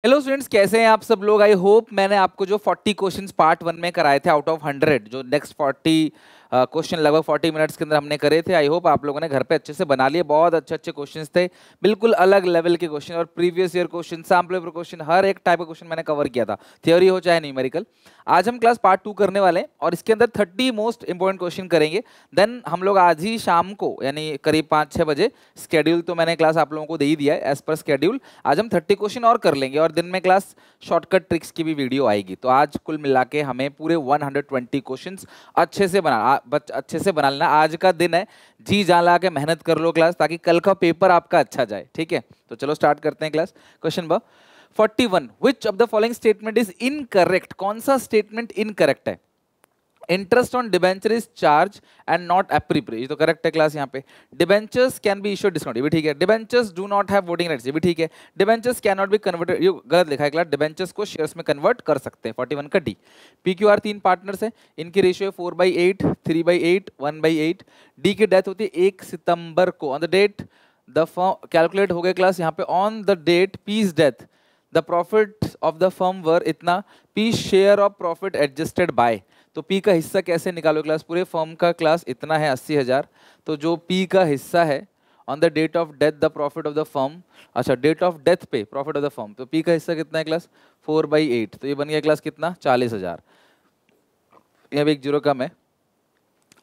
Hello students, कैसे हैं आप सब लोग। आई होप मैंने आपको जो 40 क्वेश्चंस पार्ट 1 में कराए थे आउट ऑफ 100, जो नेक्स्ट 40 क्वेश्चन लगभग 40 मिनट्स के अंदर हमने करे थे, आई होप आप लोगों ने घर पे अच्छे से बना लिए। बहुत अच्छे अच्छे क्वेश्चंस थे, बिल्कुल अलग लेवल के क्वेश्चन और previous year question, sample paper question, हर एक टाइप का क्वेश्चन मैंने कवर किया था, थ्योरी हो चाहे न्यूमेरिकल। आज हम क्लास पार्ट 2 करने वाले हैं और इसके अंदर 30 मोस्ट इंपॉर्टेंट क्वेश्चन करेंगे। देन हम लोग आज ही शाम को यानी करीब 5-6 बजे, स्केड्यूल तो मैंने क्लास आप लोगों को दे ही दिया है एज पर स्केड्यूल, आज हम 30 क्वेश्चन और कर लेंगे और दिन में क्लास शॉर्टकट ट्रिक्स की भी वीडियो आएगी। तो आज कुल मिला के हमें पूरे 120 क्वेश्चंस अच्छे से बना लेना। आज का दिन है, जी जान लगा के मेहनत कर लो क्लास, ताकि कल का पेपर आपका अच्छा जाए। ठीक है, तो चलो स्टार्ट करते हैं class. Question number 41, which of the following statement is incorrect. कौन सा स्टेटमेंट इनकरेक्ट है। Interest on debenture is charge and not appropriate, तो करेक्ट है क्लास। यहाँ पे debentures can be issued discount, ये भी ठीक है। Debentures do not have voting rights, ये भी ठीक है। Debentures can not be converted, ये गलत लिखा है क्लास। डिबेंचर्स को शेयर्स में कन्वर्ट कर सकते हैं, 41 का डी। पीक्यूआर 3 पार्टनर्स है, इनकी रेशियो है 4/8, 3/8, 1/8। डी की डेथ होती है 1 सितंबर को। On the date the firm, calculate हो गया क्लास यहाँ पे। On the date P's death the profit of the firm were इतना, P share of profit adjusted by, तो पी का हिस्सा कैसे निकालो क्लास। पूरे फर्म का क्लास इतना है 80,000, तो जो पी का हिस्सा है on the date of death the profit of the firm, अच्छा डेट ऑफ डेथ पे प्रॉफिट ऑफ द फर्म, तो पी का हिस्सा कितना है क्लास 4/8, तो ये बन गया क्लास कितना 40,000। यहाँ भी एक जीरो कम है।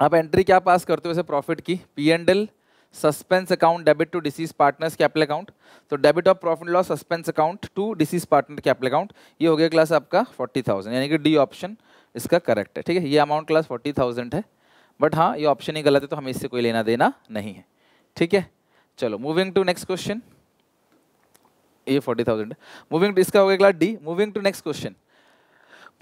आप एंट्री क्या पास करते हो वैसे प्रॉफिट की, P and L, suspense account debit to deceased partners capital account, तो debit of profit loss suspense account to deceased partner capital account, ये हो गया क्लास आपका 40,000, यानी कि डी ऑप्शन इसका करेक्ट है। ठीक है, ये अमाउंट क्लास 40,000 है, बट हाँ ये ऑप्शन ही गलत है, तो हमें इससे कोई लेना देना नहीं है। ठीक है, चलो मूविंग टू नेक्स्ट क्वेश्चन। ये 40,000 है, मूविंग टू, इसका हो गया class D. Moving to next question.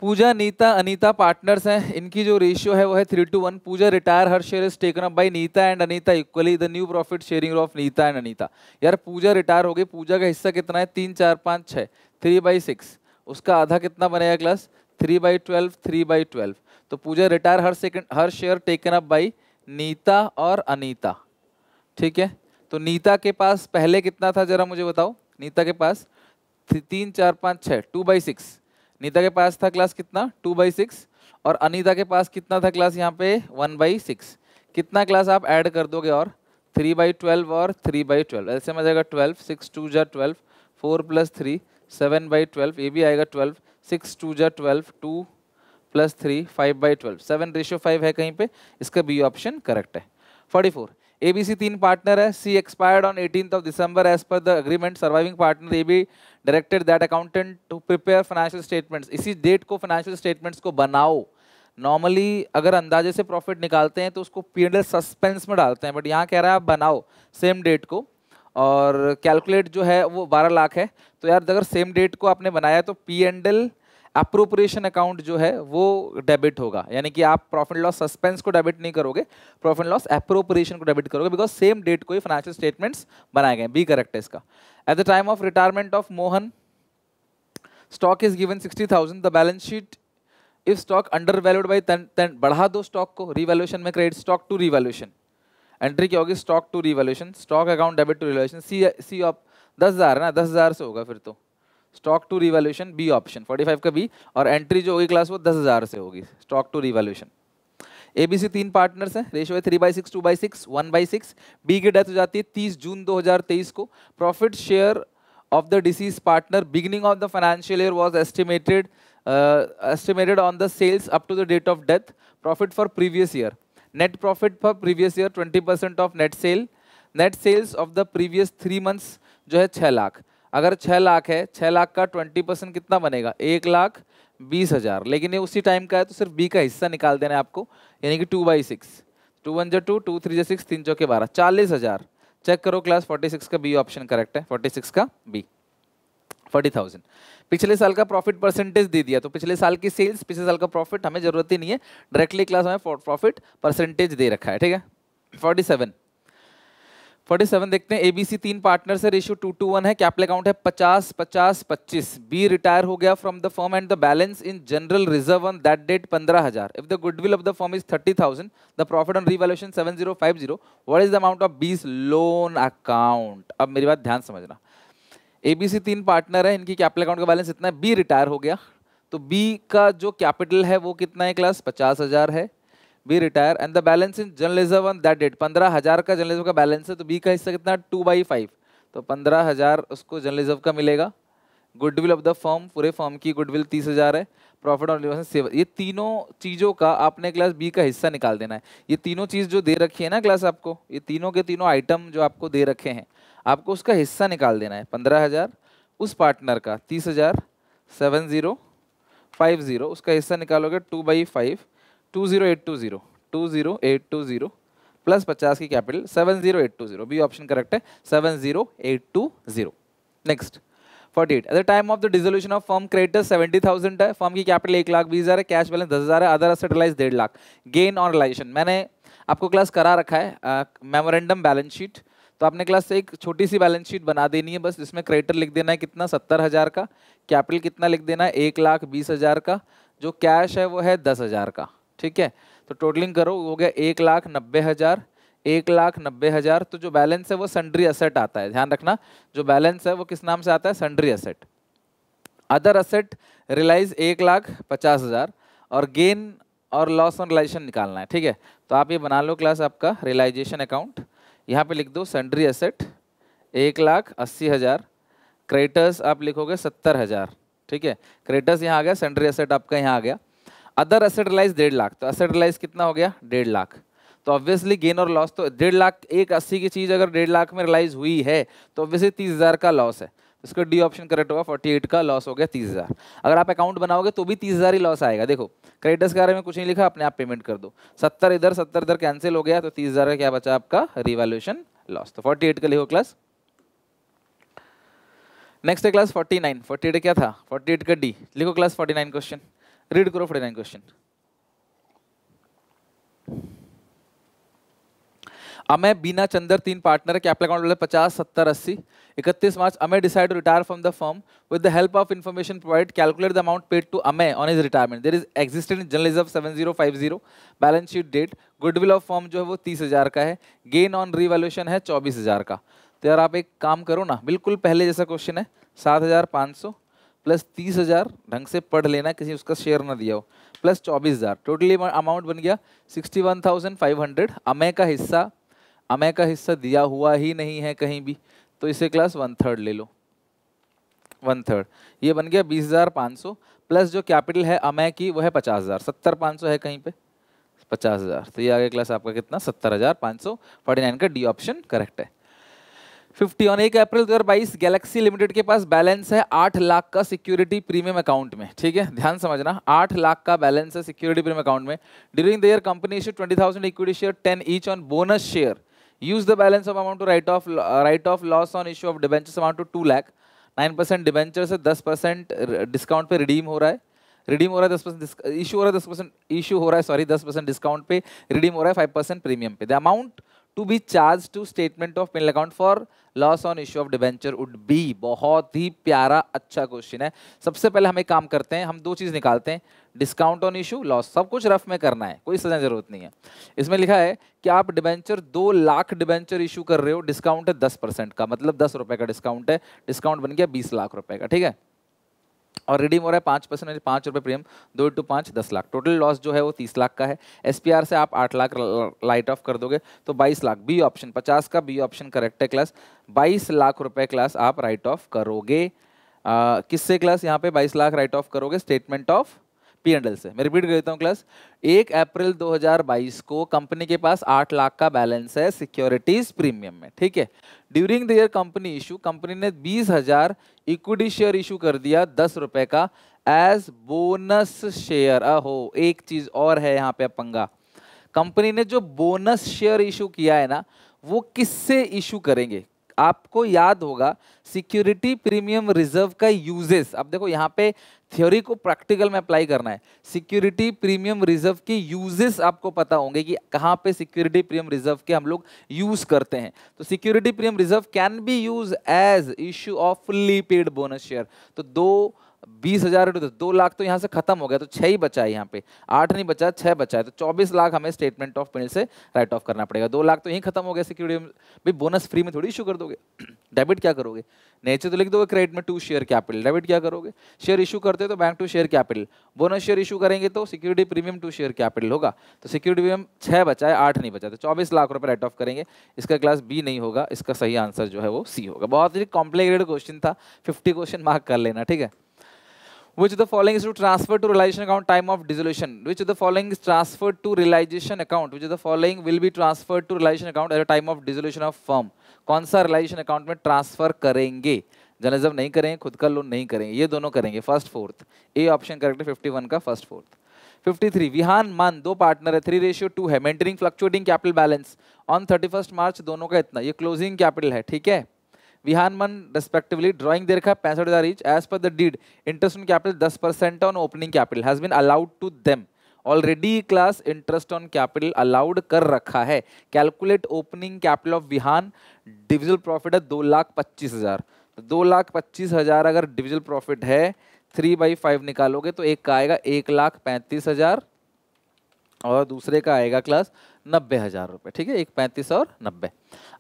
Pooja, Neeta, Anita partners हैं, इनकी जो रेशियो है वो है 3:1। Pooja retire, her share is taken up by Neeta and Anita equally, the new profit sharing of Neeta and Anita. यार पूजा रिटायर हो गई, पूजा का हिस्सा कितना है 3, 4, 5, 6, 3/6, उसका आधा कितना बनेगा क्लास 3/12, 3/12। तो Pooja retire, her share taken up by Neeta और अनीता। ठीक है, तो नीता के पास पहले कितना था जरा मुझे बताओ। नीता के पास 3, 4, 5, 6, 2/6, नीता के पास था क्लास कितना 2/6, और अनीता के पास कितना था क्लास यहाँ पे 1/6। कितना क्लास आप ऐड कर दोगे और 3/12 और 3/12, ऐसे में आ जाएगा 12, 6 2 जा 12, 4 + 3 7/12, ये भी आएगा 12, 6 2 जा 12, 2 + 3 5/12, 7:5 है कहीं पे, इसका बी ऑप्शन करेक्ट है। 44, एबीसी 3 पार्टनर है, C expired on 18th December as per the agreement, surviving partner A B directed that accountant to prepare financial statements, इसी डेट को फाइनेंशियल स्टेटमेंट्स को बनाओ। नॉर्मली अगर अंदाजे से प्रॉफिट निकालते हैं तो उसको पीएनएल सस्पेंस में डालते हैं, बट यहाँ कह रहा है आप बनाओ सेम डेट को, और कैलकुलेट जो है वो 12 लाख है। तो यार अगर सेम डेट को आपने बनाया तो पीएनएल अप्रोप्रिएशन अकाउंट जो है वो डेबिट होगा, यानी कि आप प्रॉफिट लॉस सस्पेंस को डेबिट नहीं करोगे, प्रॉफिट लॉस अप्रोप्रिएशन को डेबिट करोगे, बिकॉज सेम डेट को ही फाइनेंशियल स्टेटमेंट्स बनाए गए। बी करेक्ट है इसका। At the time of retirement of Mohan, stock is given 60,000, the balance sheet if stock undervalued by 10, बढ़ा दो स्टॉक को, रिवैल्यूएशन में credit, stock to revaluation, entry क्या होगी stock to revaluation, stock account debit to revaluation, C of 10,000 है ना, 10,000 से होगा फिर तो stock to revaluation, B option 45 का बी, और एंट्री जो होगी क्लास वो 10,000 से होगी, stock to revaluation. ABC 3 partners हैं, रेशियो है 3/6, 2/6, 1/6। बी की डेथ हो जाती है 30 जून 2023 को। Profit share of the disease partner beginning of the financial year was estimated on the sales up to the date of death. Profit for previous year, net profit for previous year 20% of net sale, net sales of the previous 3 months जो है 6 लाख। अगर 6 लाख है, 6 लाख का 20% कितना बनेगा 1,20,000, लेकिन ये उसी टाइम का है तो सिर्फ बी का हिस्सा निकाल देना है आपको, यानी कि 2/6, 2 1 2, 2 3 6, 3 4 12, 40,000। चेक करो क्लास 46 का बी ऑप्शन करेक्ट है, 46 का बी। 40,000, पिछले साल का प्रॉफिट परसेंटेज दे दिया, तो पिछले साल की सेल्स, पिछले साल का प्रॉफिट हमें जरूरत ही नहीं है, डायरेक्टली क्लास हमें प्रॉफिट परसेंटेज दे रखा है। ठीक है, 47 देखते हैं। एबीसी 3 पार्टनर से, रेशियो 2:1 है, कैपिटल अकाउंट है 50 50 25। बी रिटायर हो गया from the firm and the balance in general reserve on that date 15,000। If the goodwill of the firm is 30,000, the profit on revaluation 7050, what is the amount of बीस loan account. अब मेरी बात ध्यान समझना, ABC 3 partner है, इनकी capital account का balance इतना है, B रिटायर हो गया तो B का जो कैपिटल है वो कितना है क्लास, 50,000 है। B retire and the balance in general reserve on that date, 15,000 का जनरल रिजर्व का बैलेंस है, तो B का हिस्सा कितना, 2/5, तो 15,000 उसको जनरल रिजर्व का मिलेगा। गुडविल ऑफ द फर्म, पूरे फर्म की गुडविल 30,000 है। प्रॉफिट ऑन डिविडेंड 7, ये तीनों चीजों का आपने क्लास B का हिस्सा निकाल देना है। ये तीनों चीज जो दे रखी है ना क्लास आपको, ये तीनों के तीनों आइटम जो आपको दे रखे हैं, आपको उसका हिस्सा निकाल देना है। 15,000 उस पार्टनर का, 30,000 7050, उसका हिस्सा निकालोगे 2/5, 20820 प्लस 50 की कैपिटल 70820, बी ऑप्शन करेक्ट है, 70820। Next 48, eight the time of the dissolution of firm creditors 70,000 है, फर्म की कैपिटल 1,20,000 है, कैश बैलेंस 10,000 है, other asset realise 1.5 lakh. Gain on realisation मैंने आपको क्लास करा रखा है, मेमोरेंडम बैलेंस शीट, तो आपने क्लास से एक छोटी सी बैलेंस शीट बना देनी है बस, जिसमें क्रेडिटर लिख देना है कितना, 70,000 का, कैपिटल कितना लिख देना है, 1,20,000 का, जो कैश है वो है 10,000 का, ठीक है। तो टोटलिंग करो, हो गया 1,90,000, 1,90,000, तो जो बैलेंस है वो सन्ड्री एसेट आता है, ध्यान रखना, जो बैलेंस है वो किस नाम से आता है, sundry asset. Other asset realise 1,50,000 और गेन और लॉस ऑन रियलाइजेशन निकालना है, ठीक है। तो आप ये बना लो क्लास आपका रियलाइजेशन अकाउंट, यहाँ पे लिख दो सन्ड्री एसेट 1,80,000, क्रेडिटर्स आप लिखोगे 70,000, ठीक है, क्रेडिटर्स यहाँ आ गया, सन्ड्री एसेट आपका यहाँ आ गया। अदर एसेट रियलाइज 1.5 लाख, तो एसेट रियलाइज कितना हो गया, 1.5 लाख, तो ऑब्वियसली गेन और लॉस तो 1.5 लाख, 1,80 की चीज अगर 1.5 लाख में रियलाइज हुई है तो ऑब्वियसली 30,000 का लॉस है, इसका डी ऑप्शन करेक्ट होगा, 48 का लॉस हो गया 30,000। अगर आप अकाउंट बनाओगे तो भी 30,000 ही लॉस आएगा। देखो क्रेडिटर्स के बारे में कुछ नहीं लिखा, अपने आप पेमेंट कर दो, 70 इधर 70 इधर कैंसिल हो गया, तो 30,000 का क्या बचा आपका, रिवैल्यूएशन लॉस, तो 48 का लिखो क्लास। नेक्स्ट है क्लास 49, 48 क्या था, 48 का डी लिखो क्लास। 49 क्वेश्चन रीड करो, 49 क्वेश्चन। अमय बीना चंदर 3 पार्टनर है, कैपिटल अकाउंट वाले 50 70 80। 31 March Amay decide to retire from the firm with the help of information provide, calculate the amount paid to Amay on his retirement, there is existent in general reserve 7050, balance sheet date, goodwill of firm जो है वो 30,000 का है, gain on revaluation है 24,000 का। तो यार आप एक काम करो ना, बिल्कुल पहले जैसा क्वेश्चन है, 7,500 प्लस 30,000, ढंग से पढ़ लेना, किसी उसका शेयर ना दिया हो, प्लस 24,000, टोटली अमाउंट बन गया 61,500। अमय का हिस्सा दिया हुआ ही नहीं है कहीं भी, तो इसे क्लास 1/3 ले लो, 1/3, ये बन गया 20,500, प्लस जो कैपिटल है अमय की वो है 50,000, 70,500 है कहीं पे, 50,000, तो ये आ गया क्लास आपका कितना, 70,500। 49 का डी ऑप्शन करेक्ट है। 50, ऑन 1 अप्रैल 2022 गैलेक्सी लिमिटेड के पास बैलेंस है 8 लाख का सिक्योरिटी प्रीमियम अकाउंट में, ठीक है, ध्यान समझना, 8 लाख का बैलेंस है सिक्योरिटी प्रीमियम अकाउंट में। During the year company issued 20,000 equity share 10 each on bonus share, use the balance of amount to write off loss on issue of debentures amount to 2 lakh. 9% debenture से 10% discount पे redeem हो रहा है, 10% issue हो रहा है, 10% issue हो रहा है, सॉरी 10% डिस्काउंट पे रिडीम हो रहा है 5% प्रीमियम पे। The amount to be charged to statement of penal account for loss on issue of debenture would be. बहुत ही प्यारा अच्छा क्वेश्चन है। सबसे पहले हम एक काम करते हैं, हम 2 चीज निकालते हैं, डिस्काउंट ऑन इशू, लॉस, सब कुछ रफ में करना है, कोई सजा जरूरत नहीं है। इसमें लिखा है कि आप डिबेंचर 2 लाख डिबेंचर इशू कर रहे हो, डिस्काउंट है 10% का, मतलब 10 रुपए का डिस्काउंट है, डिस्काउंट बन गया 20 लाख रुपए का, ठीक है, और रिडीम हो रहा है 5%, 5 रुपये प्रीमियम, 2 × 5 10 लाख, टोटल लॉस जो है वो 30 लाख का है। एसपीआर से आप 8 लाख लाइट ऑफ कर दोगे तो 22 लाख, बी ऑप्शन, 50 का बी ऑप्शन करेक्ट है क्लास, 22 लाख रुपए क्लास आप राइट ऑफ करोगे। किससे क्लास, यहाँ पे 22 लाख राइट ऑफ करोगे स्टेटमेंट ऑफ P&L से। मैं रिपीट कर देता हूँ क्लास, 1 अप्रैल 2022 को कंपनी के पास 8 लाख का बैलेंस है सिक्योरिटीज प्रीमियम में, ठीक है। During the year company issue, company ने 20,000 इक्विटी शेयर इशू कर दिया 10 रुपए का एज बोनस शेयर। अहो एक चीज और है यहाँ पे पंगा, कंपनी ने जो बोनस शेयर इशू किया है ना, वो किससे इशू करेंगे, आपको याद होगा सिक्योरिटी प्रीमियम रिजर्व का यूजेस। अब देखो यहाँ पे थ्योरी को प्रैक्टिकल में अप्लाई करना है। सिक्योरिटी प्रीमियम रिजर्व के यूजेस आपको पता होंगे कि कहाँ पे सिक्योरिटी प्रीमियम रिजर्व के हम लोग यूज करते हैं। तो security premium reserve can be use as issue of fully paid bonus share. तो 20,000 तो 2 लाख तो यहाँ से खत्म हो गया, तो 6 ही बचा है यहाँ पे, 8 नहीं बचा, 6 बचा है, तो 24 लाख हमें स्टेटमेंट ऑफ पेमेंट से राइट ऑफ करना पड़ेगा। 2 लाख तो यहीं खत्म हो गया सिक्योरिटी। भाई बोनस फ्री में थोड़ी इशू कर दोगे। डेबिट क्या करोगे, नीचे तो लिख दोगे क्रेडिट में टू शेयर कैपिटल। डेबिट क्या करोगे, शेयर इशू करते तो bank to share capital, bonus share issue करेंगे तो security premium to share capital होगा। तो सिक्योरिटी प्रीमियम 6 बचा है, 8 नहीं बचा, तो 24 लाख रुपए राइट ऑफ करेंगे। इसका क्लास बी नहीं होगा, इसका सही आंसर जो है वो सी होगा। बहुत ही कॉम्प्लिकेटेड क्वेश्चन था, 50 क्वेश्चन मार्क कर लेना, ठीक है। Which of the following is to transfer to realization account time of dissolution? Which of the following is transferred to realization account? Which of the following will be transferred to realization account at the time of dissolution of firm? कौन सा realization account में transfer करेंगे? Journalism नहीं करेंगे, खुद का loan नहीं करेंगे, ये दोनों करेंगे। First fourth, A option correct है 51 का फर्स्ट फोर्थ। 53 विहान मान 2 पार्टनर है, 3:2 है, maintaining fluctuating capital balance on 31 मार्च दोनों का इतना, ये क्लोजिंग कैपिटल है, ठीक है। विहान मन रेस्पेक्टिवली ड्राइंग दे रखा है 65,000 each, as per the deed interest on capital 10% on opening capital has been allowed to them. Already class interest on capital allowed कर रखा है। Calculate opening capital of Vihan, divisible profit है 2,25,000, तो 2,25,000 अगर डिविजिबल प्रॉफिट है 3/5 निकालोगे तो एक का आएगा 1,35,000 और दूसरे का आएगा क्लास 90,000 रुपए, ठीक है। 1,35 और 90।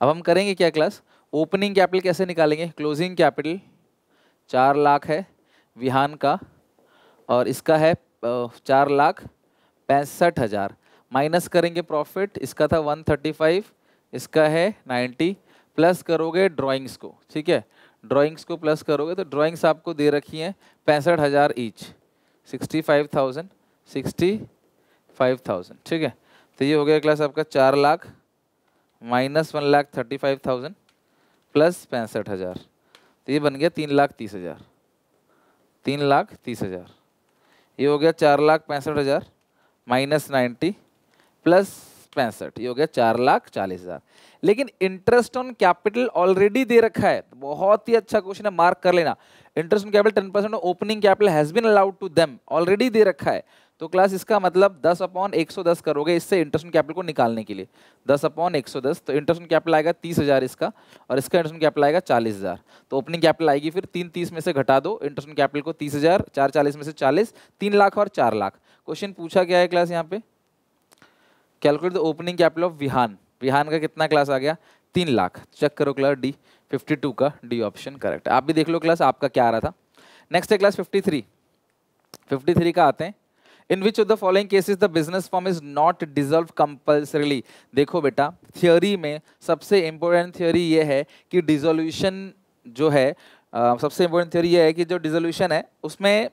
अब हम करेंगे क्या क्लास, ओपनिंग कैपिटल कैसे निकालेंगे। क्लोजिंग कैपिटल 4 लाख है विहान का और इसका है 4,65,000, माइनस करेंगे प्रॉफिट, इसका था 135, इसका है 90, प्लस करोगे ड्राइंग्स को, ठीक है। ड्राइंग्स को प्लस करोगे तो ड्राइंग्स आपको दे रखी हैं 65,000 ईच, 65,000, 65,000, ठीक है। तो ये हो गया क्लास आपका 4 लाख माइनस 1,35,000 प्लस 65,000, तो ये बन गया 3,30,000, 3,30,000। ये हो गया 4,65,000 माइनस 90 प्लस 65, ये हो गया 4,40,000। लेकिन इंटरेस्ट ऑन कैपिटल ऑलरेडी दे रखा है, बहुत ही अच्छा क्वेश्चन है, मार्क कर लेना। Interest on capital 10% opening capital has been allowed to them, already दे रखा है। तो क्लास इसका मतलब 10/110 करोगे इससे इंटरेस्ट ऑन कैपिटल को निकालने के लिए, 10/110, तो इंटरेस्ट ऑन कैपिटल आएगा 30,000 इसका, और इसका इंटरेस्ट ऑन कैपिटल आएगा 40,000। तो ओपनिंग कैपिटल आएगी फिर 330 में से घटा दो इंटरेस्ट ऑन कैपिटल को 30,000, 440 में से 40, 3 लाख और 4 लाख। क्वेश्चन पूछा गया है क्लास यहाँ पे, calculate the opening capital of Vihan. Vihan का कितना क्लास आ गया 3 लाख। चेक करो क्लास डी, 52 का डी ऑप्शन करेक्ट है। आप भी देख लो क्लास आपका क्या आ रहा था। नेक्स्ट है क्लास 53 का आते हैं। In which of the following cases the business firm is not dissolved compulsorily? देखो बेटा, थियोरी में सबसे इंपॉर्टेंट थियोरी ये है कि डिसोल्यूशन जो है, सबसे इंपॉर्टेंट थियोरी ये है कि जो डिसोल्यूशन है उसमें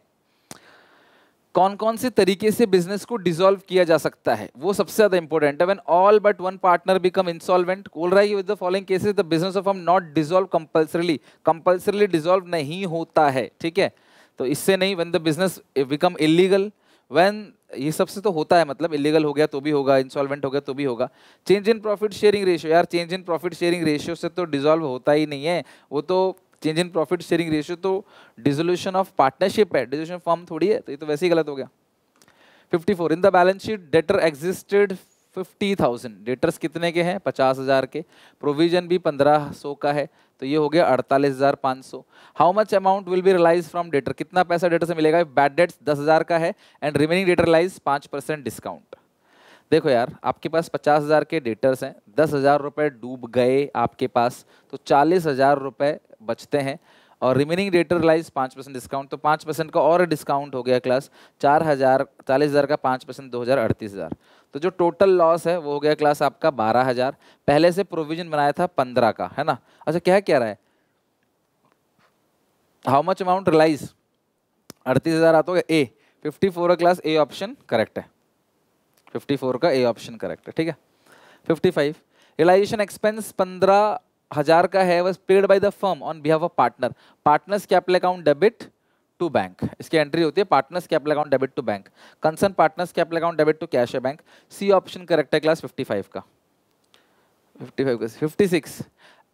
कौन कौन से तरीके से बिजनेस को डिसॉल्व किया जा सकता है, वो सबसे ज्यादा इंपॉर्टेंट है। When all but one partner become insolvent, बोल रहा है with the following cases the business of firm not dissolve compulsorily, compulsorily dissolve नहीं होता है, ठीक है। तो इससे नहीं, when the business become illegal, when ये सबसे तो होता है, मतलब इलीगल हो गया तो भी होगा, इंसॉल्वेंट हो गया तो भी होगा। Change in profit sharing ratio, यार change in profit sharing ratio से तो डिसॉल्व होता ही नहीं है, वो तो change in profit sharing ratio तो डिसोल्यूशन ऑफ पार्टनरशिप है, डिसोल्यूशन फर्म थोड़ी है, तो ये तो वैसे ही गलत हो गया। 54 in the balance sheet debtor existed 50,000, debtors कितने के हैं 50,000 के, प्रोविजन भी 1,500 का है, तो ये हो गया 48,500। How much amount will be realise from debtor, कितना पैसा डेटर से मिलेगा। बैड डेट्स 10,000 का है and remaining debtor relies 5% discount. देखो यार, आपके पास 50,000 के डेटर्स हैं, 10,000 रुपये डूब गए आपके पास, तो 40,000 रुपये बचते हैं, और रिमेनिंग डेटर रिलाइज 5% डिस्काउंट, तो 5% का और डिस्काउंट हो गया क्लास 4,000, 40,000 का 5% 2,38,000, तो जो टोटल लॉस है वो हो गया क्लास आपका 12,000। पहले से प्रोविजन बनाया था 15 का, है ना। अच्छा क्या रहा है, हाउ मच अमाउंट रिलाइज 38,000 आता होगा। ए 54 क्लास ए ऑप्शन करेक्ट है, 54 का ए ऑप्शन करेक्ट है, ठीक है। 55 रियलाइजेशन एक्सपेंस 15,000 का है, was paid by the firm on behalf of partner, partners capital account debit to bank, इसकी एंट्री होती है partners capital account debit to bank, concern partners capital account debit to cash bank. C option correct है class 55 का। 56 56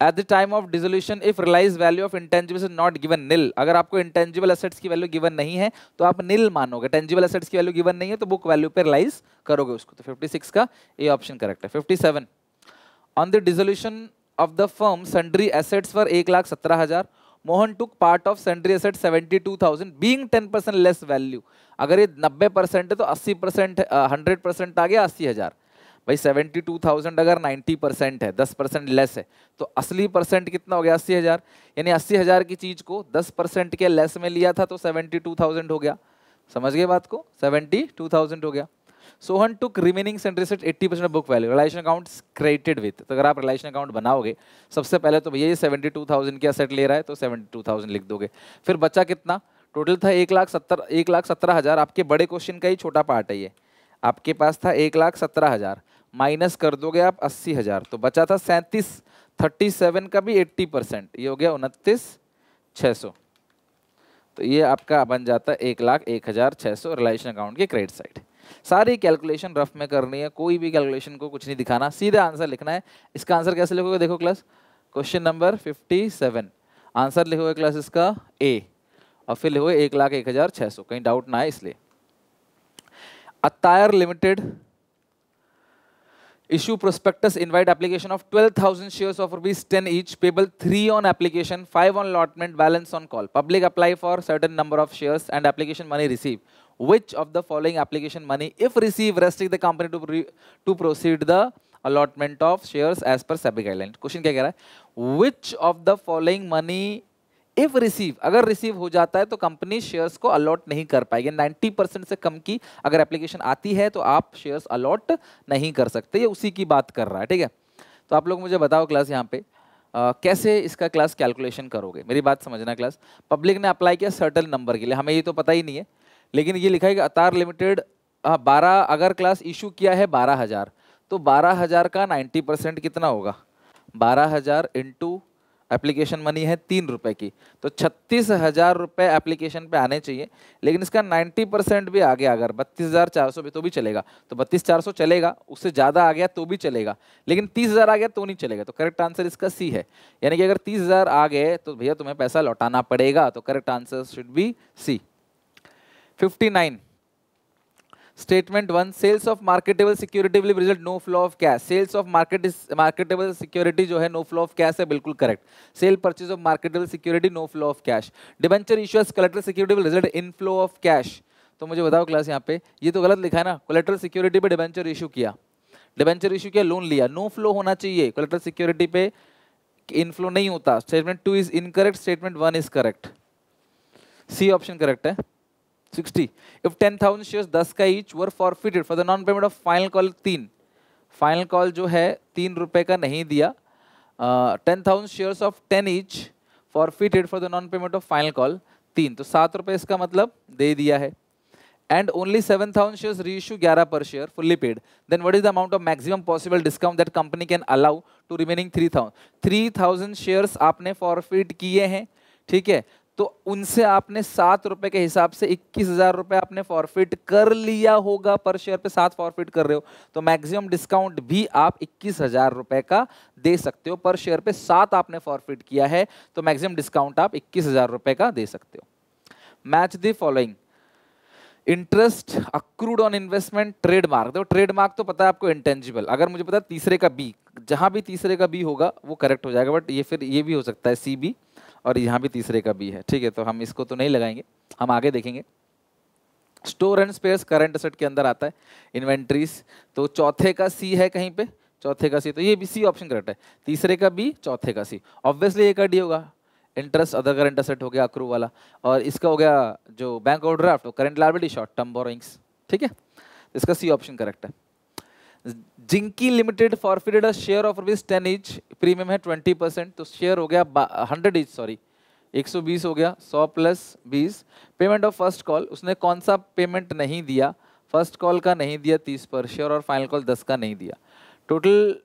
at the time of dissolution if realise value of intangibles is not given nil, अगर आपको intangible assets की value given नहीं है तो आप निल मानोगे, टेंजिबल एसेट्स की वैल्यू गिवन नहीं है तो बुक वैल्यू पे रियलाइज करोगे उसको। तो 56 का ए ऑप्शन करेक्ट है। 57 on the dissolution of the firm sundry assets for 1,17,000 Mohan took part of sundry asset 72,000 being 10% less value. अगर ये 90% है तो 80% 100% आ गया 80,000। भाई 72,000 अगर 90% है, 10% लेस है, तो असली परसेंट कितना हो गया 80,000। यानी 80,000 की चीज को 10% के लेस में लिया था तो 72,000 हो गया। समझ गए बात को, 72,000 हो गया। Sohan took remaining sundry asset 80% of book value, realisation account credited with. तो अगर आप रिलेशन अकाउंट बनाओगे सबसे पहले तो भैया ये 72,000 की एसेट ले रहा है तो 72,000 लिख दोगे। फिर बचा कितना, टोटल था 1,17,000। आपके बड़े क्वेश्चन का ही छोटा पार्ट है ये। आपके पास था 1,17,000 माइनस कर दोगे आप 80,000 तो बचा था 37। 37 का भी 80%, ये हो गया 29,600। तो ये आपका बन जाता है 1,01,600 रिलेशन अकाउंट के क्रेडिट साइड। सारी कैलकुलेशन रफ में करनी है, कोई भी कैलकुलेशन को कुछ नहीं दिखाना, सीधे आंसर लिखना है। इसका आंसर कैसे लिखोगे देखो क्लास, क्वेश्चन नंबर 57 आंसर लिखोगे क्लास इसका ए और फिर लिखोगे 1,01,600, कहीं डाउट ना है इसलिए। अतायर limited issue prospectus invite application of 12,000 shares of rupees 10 each, payable 3 on application, 5 on allotment, balance on call. Public apply for certain number of shares and application money received. Which of the following application money, if received, restrict the company to proceed the allotment of shares as per SEBI guideline? Question क्या कह रहा है, which of the following money if receive, अगर receive हो जाता है तो company shares को अलॉट नहीं कर पाएगी। 90% से कम की अगर एप्लीकेशन आती है तो आप शेयर्स अलॉट नहीं कर सकते, ये उसी की बात कर रहा है, ठीक है। तो आप लोग मुझे बताओ क्लास यहाँ पे कैसे इसका क्लास कैलकुलेशन करोगे, मेरी बात समझना क्लास। पब्लिक ने अप्लाई किया सर्टेन नंबर के लिए, हमें ये तो पता ही नहीं है, लेकिन ये लिखा है कि अतार लिमिटेड 12 अगर क्लास इशू किया है 12,000 तो 12,000 का 90% कितना होगा, 12,000 इंटू एप्लीकेशन मनी है 3 रुपए की, तो 36,000 रुपए एप्लीकेशन पे आने चाहिए। लेकिन इसका 90% भी आ गया, अगर 32,400 भी तो भी चलेगा, तो 32,400 चलेगा, उससे ज़्यादा आ गया तो भी चलेगा, लेकिन 30,000 आ गया तो नहीं चलेगा। तो करेक्ट आंसर इसका सी है, यानी कि अगर 30,000 आ गए तो भैया तुम्हें पैसा लौटाना पड़ेगा, तो correct answer should be C. 59 statement 1 sales of marketable security will result no flow of cash. Sales of marketable security जो है नो फ्लो ऑफ कैश है, बिल्कुल correct. Sale purchase of marketable security no flow of cash. Debenture issuers collateral security will result in flow of cash. तो मुझे बताओ class यहाँ पे ये तो गलत लिखा है ना, कोलैटरल सिक्योरिटी पे डिबेंचर इशू किया, लोन लिया, नो फ्लो होना चाहिए, कोलैटरल सिक्योरिटी पे इनफ्लो नहीं होता। Statement 2 is incorrect, statement 1 is correct, C option correct है। 60 if 10,000 shares 10 का each were forfeited for the non payment of final call 3, final call जो है 3 रुपए का नहीं दिया, 10,000 shares of 10 each forfeited for the non payment of final call 3, तो 7 रुपए इसका मतलब दे दिया है। and only 7,000 shares reissue 11 per share fully paid, then what is the amount of maximum possible discount that company can allow to remaining 3,000 shares आपने forfeit किए हैं, ठीक है, तो उनसे आपने 7 रुपए के हिसाब से 21,000 रुपए आपने फॉरफिट कर लिया होगा, पर शेयर पे 7 फॉरफिट कर रहे हो, तो मैक्सिमम डिस्काउंट भी आप 21,000 रुपए का दे सकते हो। पर शेयर पे 7 आपने फॉरफिट किया है तो मैक्सिमम डिस्काउंट आप 21,000 रुपए का दे सकते हो। Match the following, interest accrued on investment, trademark. देखो ट्रेडमार्क तो पता है आपको इंटेंजिबल, अगर मुझे पता है तीसरे का बी, जहां भी तीसरे का बी होगा वो करेक्ट हो जाएगा, बट ये फिर ये भी हो सकता है सी बी, और यहाँ भी तीसरे का बी है, ठीक है, तो हम इसको तो नहीं लगाएंगे, हम आगे देखेंगे। Store and spheres current asset के अंदर आता है। इन्वेंट्रीज तो चौथे का सी है कहीं पे, चौथे का सी, तो ये भी सी ऑप्शन करेक्ट है। तीसरे का बी, चौथे का सी, ऑब्वियसली ये का डी होगा। इंटरेस्ट अदर करंट एसेट हो गया अक्रू वाला, और इसका हो गया जो बैंक ओवरड्राफ्ट, तो current liability, short term borrowings, ठीक है, इसका सी ऑप्शन करेक्ट है। Zinky limited forfeited a share of rupees 10 each, premium है 20%, तो शेयर हो गया 100 ईच, सॉरी 120 हो गया, 100 plus 20। Payment of first call, उसने कौन सा पेमेंट नहीं दिया, फर्स्ट कॉल का नहीं दिया 30 पर शेयर, और फाइनल कॉल 10 का नहीं दिया। टोटल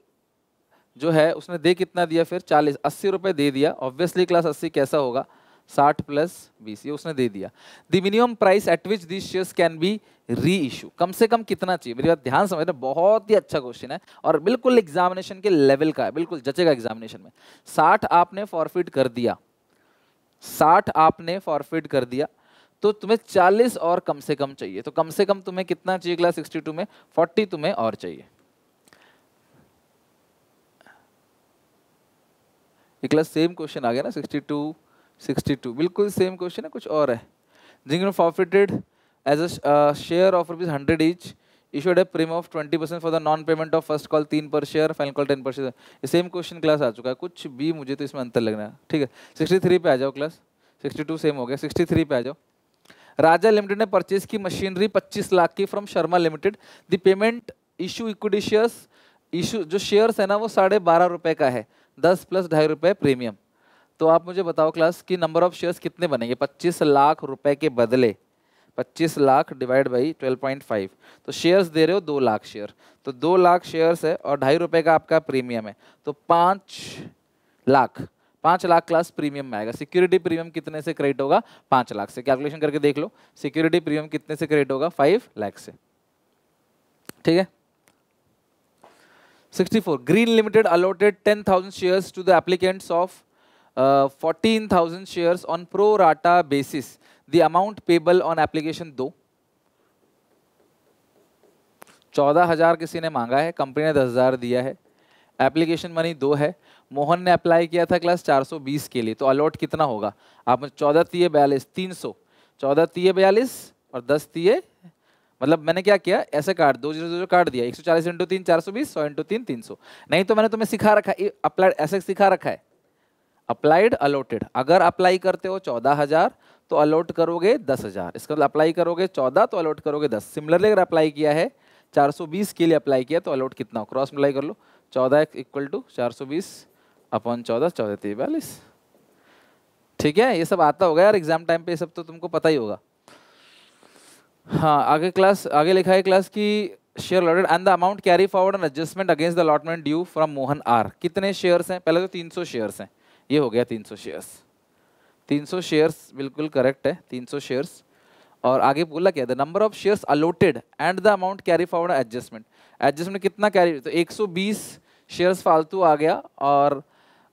जो है उसने दे कितना दिया फिर 40, 80 रुपये दे दिया। ऑब्वियसली क्लास 80 कैसा होगा, 60 प्लस 20, ये उसने दे दिया। The minimum price at which this shares can be री इशू, कम से कम कितना चाहिए? मेरी बात ध्यान समझना, बहुत ही अच्छा क्वेश्चन है और बिल्कुल एग्जामिनेशन के लेवल का है, बिल्कुल जचेगा एग्जामिनेशन में। 60 आपने फॉरफिट कर दिया, 60 आपने फॉरफिट कर दिया, तो तुम्हें 40 और कम से कम चाहिए। तो कम से कम तुम्हें कितना चाहिए क्लास 62 में? 40 तुम्हें और चाहिए। ये क्लास सेम क्वेश्चन आ गया ना, 62 बिल्कुल सेम क्वेश्चन है, कुछ और है। Zing forfeited as a share of ₹100 each, issued a premium of 20% for the non payment of first call 3 per share, final call 10%। ये सेम क्वेश्चन क्लास आ चुका है, कुछ भी मुझे तो इसमें अंतर लग रहा है। ठीक है, 63 पे आ जाओ क्लास, 62 सेम हो गया, 63 पे आ जाओ। राजा लिमिटेड ने परचेज की मशीनरी 25 लाख की from Sharma limited. The payment issue equity shares, issue जो शेयर्स है ना वो ₹12.5 का है, 10 प्लस ₹2.5 प्रीमियम। तो आप मुझे बताओ क्लास की नंबर ऑफ शेयर्स कितने बनेंगे? 25 लाख रुपए के बदले 25 लाख डिवाइड बाई 12.5, तो शेयर्स दे रहे हो 2 लाख शेयर, तो 2 लाख शेयर्स है और ₹2.5 का आपका प्रीमियम है, तो 5 लाख क्लास प्रीमियम में आएगा। सिक्योरिटी प्रीमियम कितने से क्रेडिट होगा? 5 लाख से। कैलकुलेशन करके देख लो, सिक्योरिटी प्रीमियम कितने से क्रेडिट होगा? 5 लाख से। ठीक है। 64 green limited allotted 10,000 shares to the applicants of 14,000 shares on pro rata basis, the amount payable on application 2। 14,000 किसी ने मांगा है, कंपनी ने 10,000 दिया है, एप्लीकेशन मनी 2 है। मोहन ने अप्लाई किया था क्लास 420 के लिए, तो अलॉट कितना होगा? आप 14 तिये 42, 300, 14 तिये 42 और 10 तिये, मतलब मैंने क्या किया, ऐसे काट 2 काट दिया, 140 इंटू 3 420, 100 इंटू 3 300। नहीं तो मैंने तुम्हें सिखा रखा है, अप्लाइड ऐसे सिखा रखा है, अप्लाइड अलॉटेड। अगर अप्लाई करते हो 14,000 तो अलॉट करोगे 10,000, इसका मतलब अप्लाई करोगे 14 तो अलॉट करोगे 10। सिमिलरली अगर अप्लाई किया है 420 के लिए अप्लाई किया तो अलॉट कितना हो? क्रॉस मल्टीप्लाई कर लो, 14 इक्वल टू 420 अपॉन 14, 14 तिये 42। ठीक है, ये सब आता होगा यार एग्जाम टाइम पे, ये सब तो तुमको पता ही होगा। हाँ, आगे लिखा है क्लास की share allotted and the amount carry forward and adjustment against the allotment due from Mohan R. कितने शेयर्स हैं? पहले तो 300 शेयर्स हैं, ये हो गया 300 शेयर्स। 300 शेयर्स बिल्कुल करेक्ट है, 300 शेयर्स। और आगे बोला क्या? The number of shares allotted and the amount carry forward adjustment. Adjustment कितना कैरी? तो 120 शेयर्स फालतू आ गया, और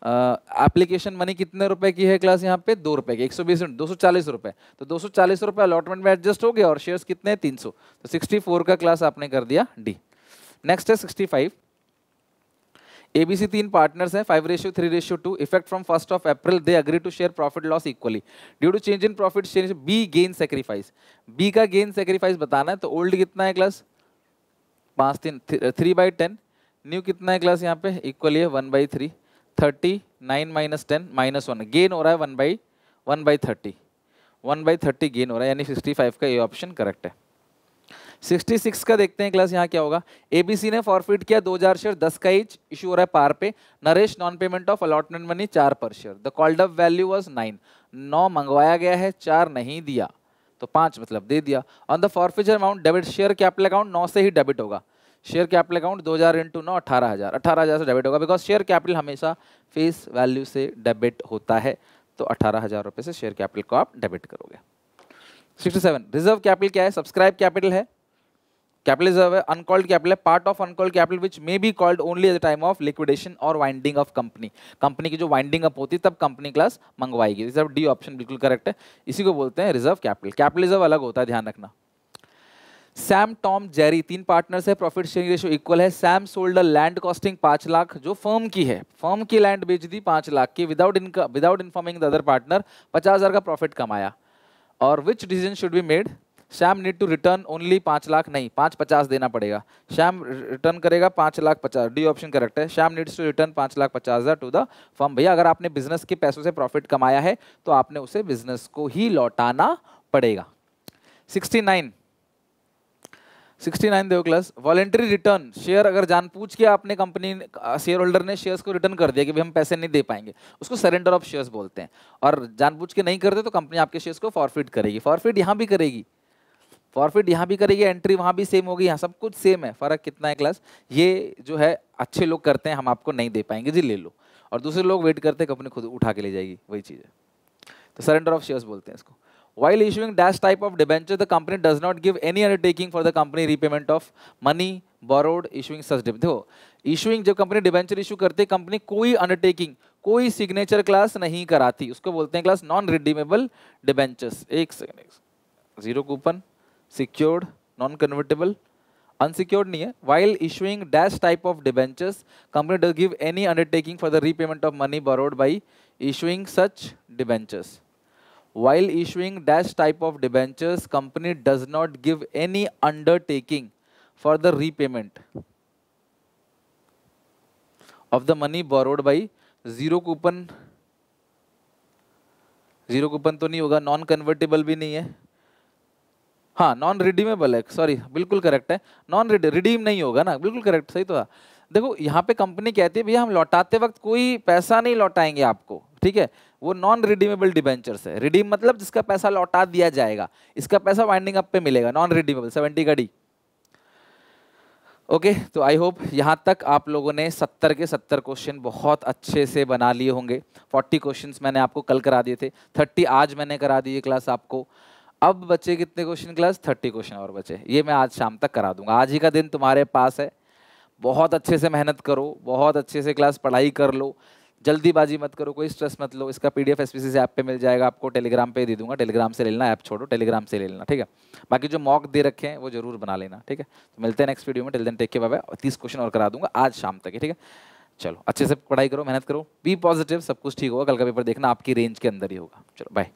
एप्लीकेशन मनी कितने रुपए की है क्लास यहाँ पे? 2 रुपए की। 120 240 रुपए, तो 240 रुपए अलॉटमेंट में एडजस्ट हो गया, और शेयर्स कितने? 300, तो 64 का क्लास आपने कर दिया डी। नेक्स्ट है 65। ABC 3 पार्टनर्स हैं, 5:3:2। Effect from 1 April they agree to share profit loss equally due to change in profit share. B gain sacrifice, B का गेन सेक्रीफाइस बताना है, तो ओल्ड कितना है क्लास? 3/10। न्यू कितना है क्लास यहाँ पे? इक्वली है 1/3। 39 - 10 -1, गेन हो रहा है 1/30, 1/30 गेन हो रहा है, यानी 65 का ये ऑप्शन करेक्ट है। 66 का देखते हैं क्लास, यहाँ क्या होगा? एबीसी ने फॉरफिट किया 2,000 शेयर, 10 का ईच, इशू हो रहा है पार पे। Naresh non payment of allotment money 4 पर share, the called up value was 9, 9 मंगवाया गया है, 4 नहीं दिया, तो 5 मतलब दे दिया। On the forfeiture amount debit share capital account 9 से ही डेबिट होगा। शेयर कैपिटल अकाउंट 2,000 इंटू 9 18,000, 18,000 से डेबिट होगा, बिकॉज शेयर कैपिटल हमेशा फेस वैल्यू से डेबिट होता है, तो 18,000 रुपये से शेयर कैपिटल को आप डेबिट करोगे। 67 रिजर्व कैपिटल क्या है? सब्सक्राइब कैपिटल है, कैपिटल रिजर्व है, अनकॉल्ड कैपिटल है, part of uncalled capital which may be called only at the time of liquidation और वाइंडिंग ऑफ कंपनी। कंपनी की जो वाइंडिंग अप होती है तब कंपनी क्लास मंगवाएगी। रिजर्व डी ऑप्शन बिल्कुल करेक्ट है, इसी को बोलते हैं रिजर्व कैपिटल। कैपिटल रिजर्व अलग होता है, ध्यान रखना। सैम टॉम जेरी 3 पार्टनर्स है, प्रॉफिट शेयरिंग रेशियो इक्वल है। Sam sold a land costing 5 lakh, जो फर्म की है, फर्म की लैंड बेच दी 5 लाख की, without informing the other partner, 50,000 का प्रॉफिट कमाया। और which decision should be made? Shyam need to return only 5 lakh, नहीं 550 देना पड़ेगा। श्याम रिटर्न करेगा 5,50,000, डी ऑप्शन करेक्ट है। Shyam needs to return 5,50,000 to the firm. भैया अगर आपने बिजनेस के पैसों से प्रॉफिट कमाया है तो आपने उसे बिजनेस को ही लौटाना पड़ेगा। 69 देखो क्लास, वॉलेंटरी रिटर्न शेयर, अगर जानबूझ के आपने कंपनी शेयर होल्डर ने शेयर्स को रिटर्न कर दिया कि भाई हम पैसे नहीं दे पाएंगे, उसको सरेंडर ऑफ शेयर्स बोलते हैं। और जानबूझ के नहीं करते तो कंपनी आपके शेयर्स को फॉरफिट करेगी। फॉरफिट यहाँ भी करेगी, फॉरफिट यहाँ भी करेगी, एंट्री वहाँ भी सेम होगी, यहाँ सब कुछ सेम है। फर्क कितना है क्लास? ये जो है अच्छे लोग करते हैं, हम आपको नहीं दे पाएंगे जी, ले लो, और दूसरे लोग वेट करते हैं कंपनी खुद उठा के ले जाएगी, वही चीज़ है। तो सरेंडर ऑफ शेयर्स बोलते हैं इसको। While issuing dash type of debenture, the company does not give any undertaking for the company repayment of money borrowed issuing such debenture। देखो issuing जब कंपनी डिबेंचर इशू करती है, कंपनी कोई undertaking, कोई signature class नहीं कराती, उसको बोलते हैं क्लास नॉन रिडीमेबल डिबेंचर्स। एक second, zero coupon, secured, non convertible, unsecured नहीं है। While issuing dash type of debentures, company does give any undertaking for the repayment of money borrowed by issuing such debentures। While issuing dash type of debentures, company does not give any undertaking for the repayment of the money borrowed by zero coupon। Zero coupon तो नहीं होगा, non convertible भी नहीं है, हाँ non redeemable है, sorry बिल्कुल correct है, नॉन रिडीम नहीं होगा ना, बिल्कुल करेक्ट, सही तो था। देखो यहाँ पे कंपनी कहती है भैया हम लौटाते वक्त कोई पैसा नहीं लौटाएंगे आपको, ठीक है, वो नॉन रिडीमेबल डिबेंचर्स है। रिडीम मतलब जिसका पैसा लौटा दिया जाएगा, इसका पैसा वाइंडिंग अप पे मिलेगा, नॉन रिडीमेबल। 70 का डी। ओके, तो आई होप यहाँ तक आप लोगों ने 70 के 70 क्वेश्चन बहुत अच्छे से बना लिए होंगे। 40 क्वेश्चंस मैंने आपको कल करा दिए थे, 30 आज मैंने करा दिए क्लास आपको। अब बचे कितने क्वेश्चन क्लास? 30 क्वेश्चन और बचे, ये मैं आज शाम तक करा दूंगा। आज ही का दिन तुम्हारे पास है, बहुत अच्छे से मेहनत करो, बहुत अच्छे से क्लास पढ़ाई कर लो, जल्दीबाजी मत करो, कोई स्ट्रेस मत लो। इसका पीडीएफ एसपीसी से ऐप पे मिल जाएगा आपको, टेलीग्राम पे दे दूंगा, टेलीग्राम से ले लेना, ऐप छोड़ो टेलीग्राम से ले लेना, ठीक है। बाकी जो मॉक दे रखे हैं वो जरूर बना लेना, ठीक है। तो मिलते हैं नेक्स्ट वीडियो में, till then take care, bye bye. 30 question और करा दूंगा आज शाम तक, ठीक है। चलो अच्छे से पढ़ाई करो, मेहनत करो, बी पॉजिटिव, सब कुछ ठीक होगा। कल का पेपर देखना आपकी रेंज के अंदर ही होगा। चलो बाय।